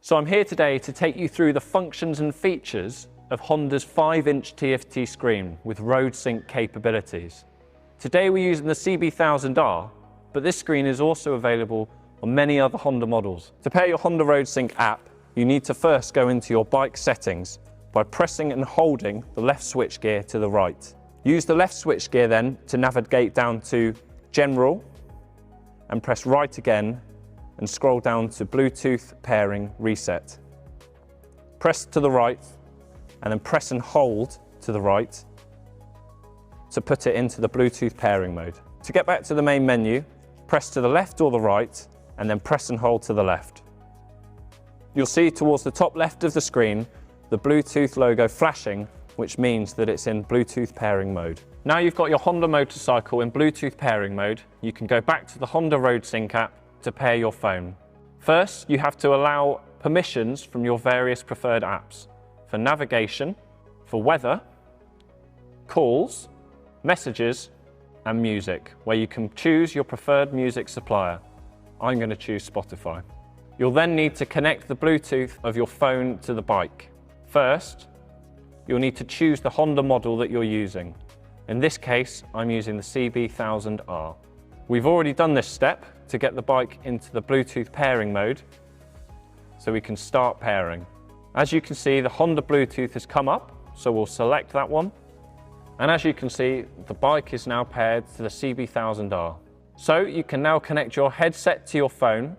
So I'm here today to take you through the functions and features of Honda's 5-inch TFT screen with RoadSync capabilities. Today we're using the CB1000R, but this screen is also available on many other Honda models. To pair your Honda RoadSync app, you need to first go into your bike settings by pressing and holding the left switch gear to the right. Use the left switch gear then to navigate down to General and press right again and scroll down to Bluetooth Pairing Reset. Press to the right and then press and hold to the right to put it into the Bluetooth pairing mode. To get back to the main menu, press to the left or the right and then press and hold to the left. You'll see towards the top left of the screen the Bluetooth logo flashing, which means that it's in Bluetooth pairing mode. Now you've got your Honda motorcycle in Bluetooth pairing mode, you can go back to the Honda RoadSync app to pair your phone. First, you have to allow permissions from your various preferred apps for navigation, for weather, calls, messages, and music, where you can choose your preferred music supplier. I'm going to choose Spotify. You'll then need to connect the Bluetooth of your phone to the bike. First, you'll need to choose the Honda model that you're using. In this case, I'm using the CB1000R. We've already done this step to get the bike into the Bluetooth pairing mode, so we can start pairing. As you can see, the Honda Bluetooth has come up, so we'll select that one. And as you can see, the bike is now paired to the CB1000R. So you can now connect your headset to your phone,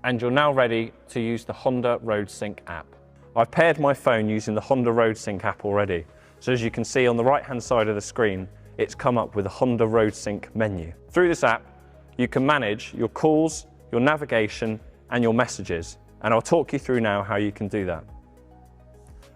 and you're now ready to use the Honda RoadSync app. I've paired my phone using the Honda RoadSync app already. So as you can see on the right-hand side of the screen, it's come up with a Honda RoadSync menu. Through this app, you can manage your calls, your navigation, and your messages. And I'll talk you through now how you can do that.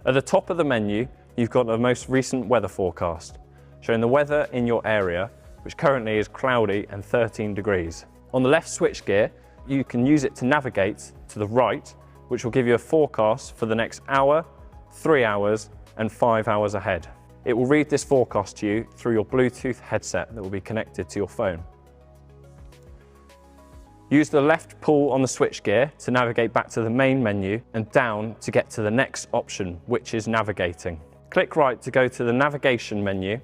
At the top of the menu, you've got the most recent weather forecast, showing the weather in your area, which currently is cloudy and 13 degrees. On the left switch gear, you can use it to navigate to the right, which will give you a forecast for the next hour, 3 hours, and 5 hours ahead. It will read this forecast to you through your Bluetooth headset that will be connected to your phone. Use the left pull on the switch gear to navigate back to the main menu and down to get to the next option, which is navigating. Click right to go to the navigation menu,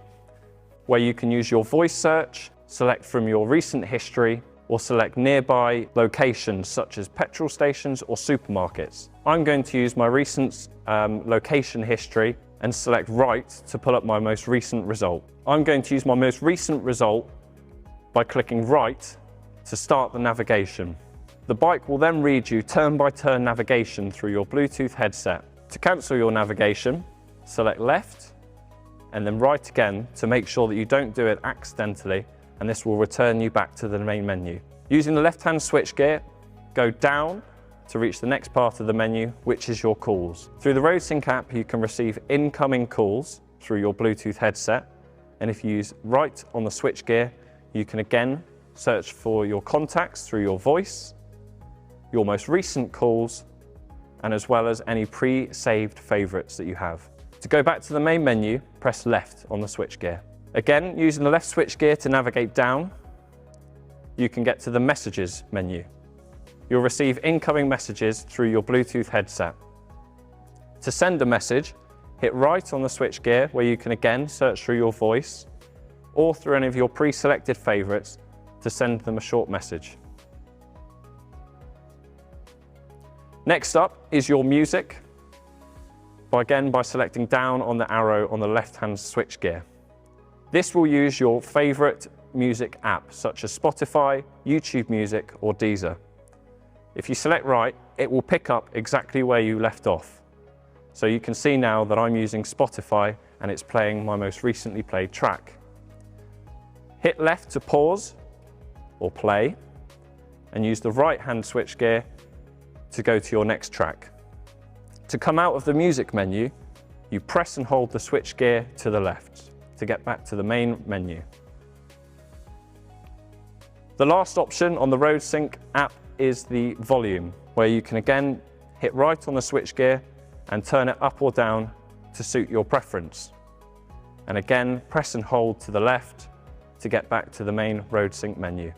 where you can use your voice search, select from your recent history, or select nearby locations such as petrol stations or supermarkets. I'm going to use my recent location history and select right to pull up my most recent result. I'm going to use my most recent result by clicking right to start the navigation. The bike will then read you turn-by-turn navigation through your Bluetooth headset. To cancel your navigation, select left and then right again to make sure that you don't do it accidentally, and this will return you back to the main menu. Using the left-hand switch gear, go down to reach the next part of the menu, which is your calls. Through the RoadSync app, you can receive incoming calls through your Bluetooth headset, and if you use right on the switch gear, you can again search for your contacts through your voice, your most recent calls, and as well as any pre-saved favorites that you have. To go back to the main menu, press left on the switch gear. Again, using the left switch gear to navigate down, you can get to the messages menu. You'll receive incoming messages through your Bluetooth headset. To send a message, hit right on the switch gear, where you can again search through your voice or through any of your pre-selected favorites to send them a short message. Next up is your music, by selecting down on the arrow on the left-hand switch gear. This will use your favorite music app, such as Spotify, YouTube Music, or Deezer. If you select right, it will pick up exactly where you left off. So you can see now that I'm using Spotify and it's playing my most recently played track. Hit left to pause or play, and use the right-hand switch gear to go to your next track. To come out of the music menu, you press and hold the switch gear to the left to get back to the main menu. The last option on the RoadSync app is the volume, where you can again hit right on the switch gear and turn it up or down to suit your preference. And again, press and hold to the left to get back to the main RoadSync menu.